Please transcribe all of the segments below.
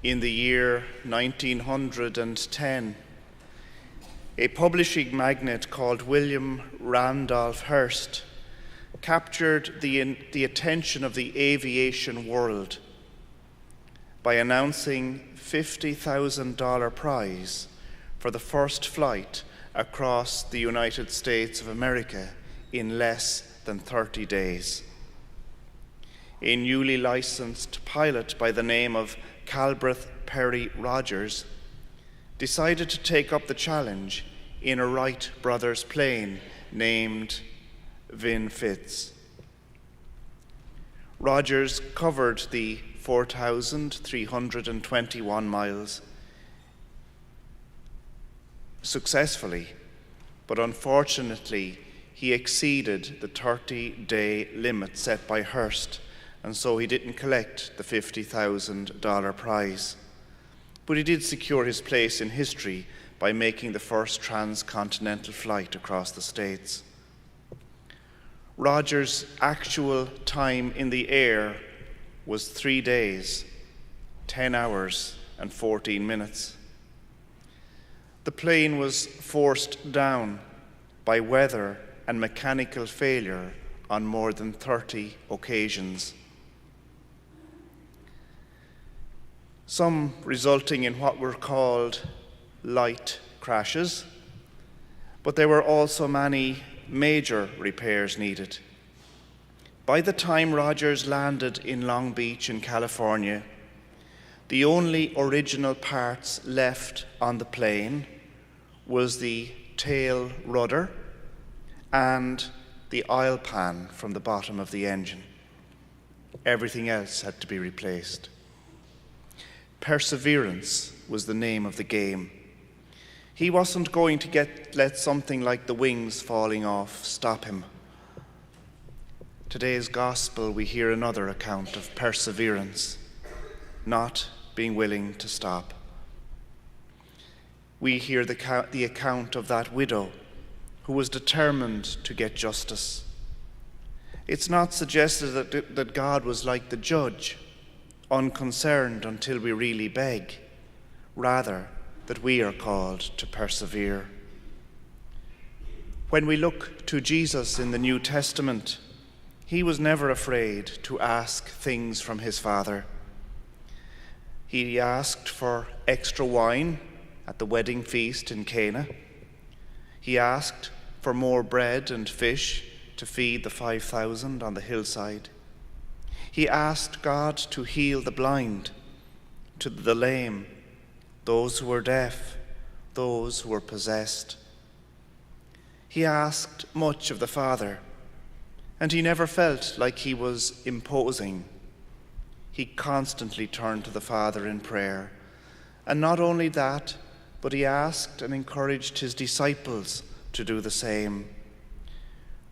in the year 1910, a publishing magnate called William Randolph Hearst captured the attention of the aviation world by announcing $50,000 prize for the first flight across the United States of America in less than 30 days. A newly licensed pilot by the name of Calbreth Perry Rogers decided to take up the challenge in a Wright brothers plane named Vin Fitz. Rogers covered the 4,321 miles successfully, but unfortunately he exceeded the 30-day limit set by Hearst, and so he didn't collect the $50,000 prize. But he did secure his place in history by making the first transcontinental flight across the States. Rogers' actual time in the air was 3 days, 10 hours, and 14 minutes. The plane was forced down by weather and mechanical failure on more than 30 occasions, some resulting in what were called light crashes, but there were also many major repairs needed. By the time Rogers landed in Long Beach in California, the only original parts left on the plane was the tail rudder and the oil pan from the bottom of the engine. Everything else had to be replaced. Perseverance was the name of the game. He wasn't going to let something like the wings falling off stop him. Today's gospel, we hear another account of perseverance, not being willing to stop. We hear the account of that widow who was determined to get justice. It's not suggested that God was like the judge, unconcerned until we really beg, rather that we are called to persevere. When we look to Jesus in the New Testament, he was never afraid to ask things from his Father. He asked for extra wine at the wedding feast in Cana. He asked for more bread and fish to feed the 5,000 on the hillside. He asked God to heal the blind, to the lame, those who were deaf, those who were possessed. He asked much of the Father, and he never felt like he was imposing. He constantly turned to the Father in prayer. And not only that, but he asked and encouraged his disciples to do the same.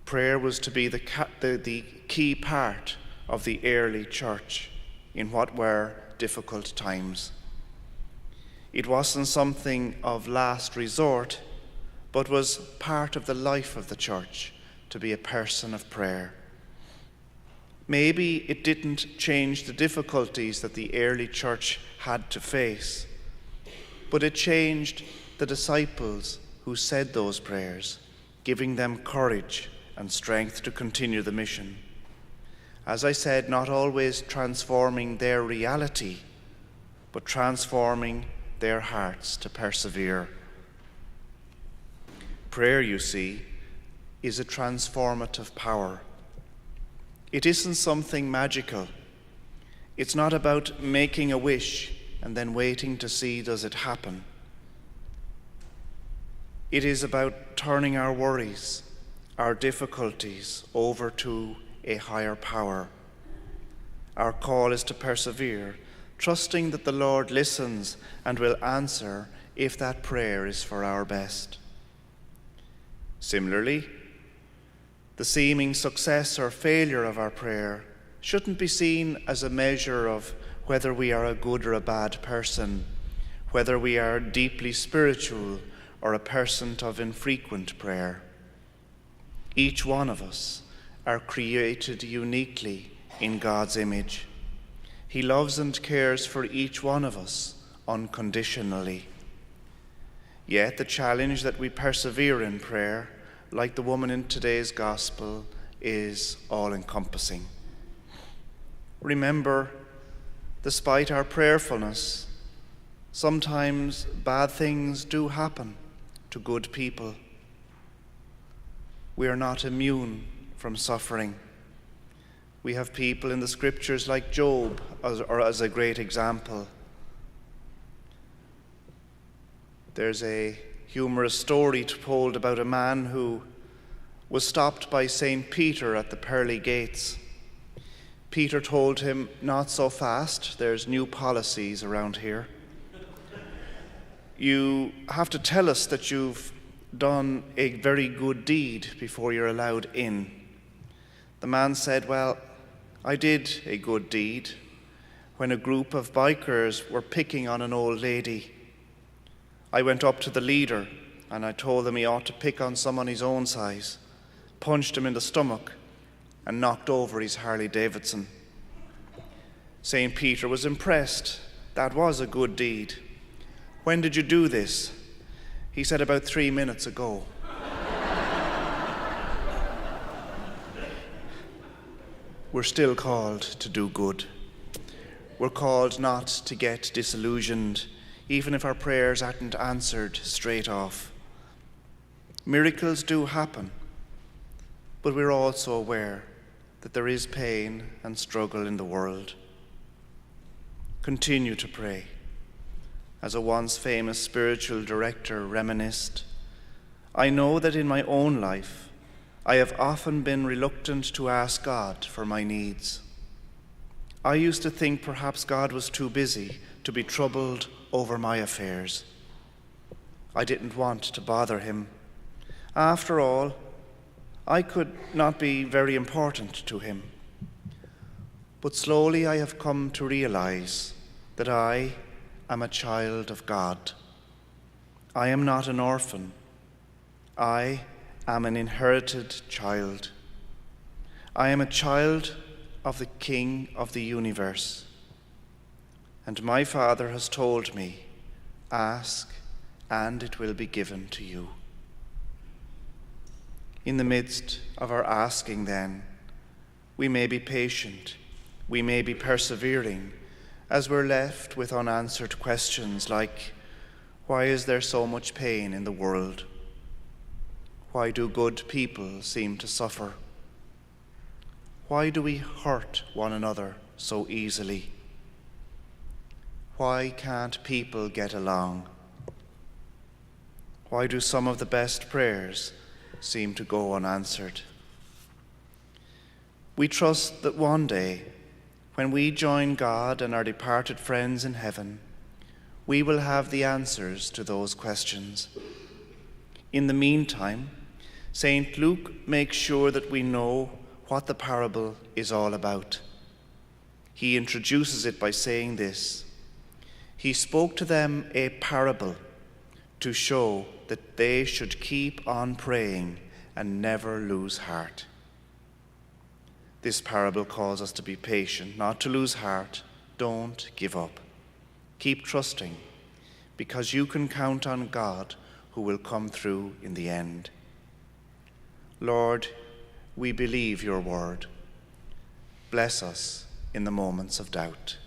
Prayer was to be the key part of the early church in what were difficult times. It wasn't something of last resort, but was part of the life of the church to be a person of prayer. Maybe it didn't change the difficulties that the early church had to face, but it changed the disciples who said those prayers, giving them courage and strength to continue the mission. As I said, not always transforming their reality, but transforming their hearts to persevere. Prayer, you see, is a transformative power. It isn't something magical. It's not about making a wish and then waiting to see does it happen. It is about turning our worries, our difficulties over to a higher power. Our call is to persevere, trusting that the Lord listens and will answer if that prayer is for our best. Similarly, the seeming success or failure of our prayer shouldn't be seen as a measure of whether we are a good or a bad person, whether we are deeply spiritual or a person of infrequent prayer. Each one of us are created uniquely in God's image. He loves and cares for each one of us unconditionally. Yet the challenge that we persevere in prayer, like the woman in today's gospel, is all-encompassing. Remember, despite our prayerfulness, sometimes bad things do happen to good people. We are not immune from suffering. We have people in the scriptures like Job as a great example. There's a humorous story told about a man who was stopped by St. Peter at the pearly gates. Peter told him, "Not so fast, there's new policies around here. You have to tell us that you've done a very good deed before you're allowed in." The man said, "Well, I did a good deed when a group of bikers were picking on an old lady. I went up to the leader and I told him he ought to pick on someone his own size, punched him in the stomach and knocked over his Harley Davidson." St. Peter was impressed. That was a good deed. "When did you do this?" He said, "About 3 minutes ago." We're still called to do good. We're called not to get disillusioned, even if our prayers aren't answered straight off. Miracles do happen, but we're also aware that there is pain and struggle in the world. Continue to pray. As a once famous spiritual director reminisced, "I know that in my own life, I have often been reluctant to ask God for my needs. I used to think perhaps God was too busy to be troubled over my affairs. I didn't want to bother him. After all, I could not be very important to him. But slowly I have come to realize that I am a child of God. I am not an orphan. I am an inherited child. I am a child of the King of the universe. And my Father has told me, 'Ask, and it will be given to you.'" In the midst of our asking, then, we may be patient, we may be persevering, as we're left with unanswered questions like, why is there so much pain in the world? Why do good people seem to suffer? Why do we hurt one another so easily? Why can't people get along? Why do some of the best prayers seem to go unanswered? We trust that one day, when we join God and our departed friends in heaven, we will have the answers to those questions. In the meantime, St. Luke makes sure that we know what the parable is all about. He introduces it by saying this: "He spoke to them a parable to show that they should keep on praying and never lose heart." This parable calls us to be patient, not to lose heart. Don't give up. Keep trusting, because you can count on God who will come through in the end. Lord, we believe your word. Bless us in the moments of doubt.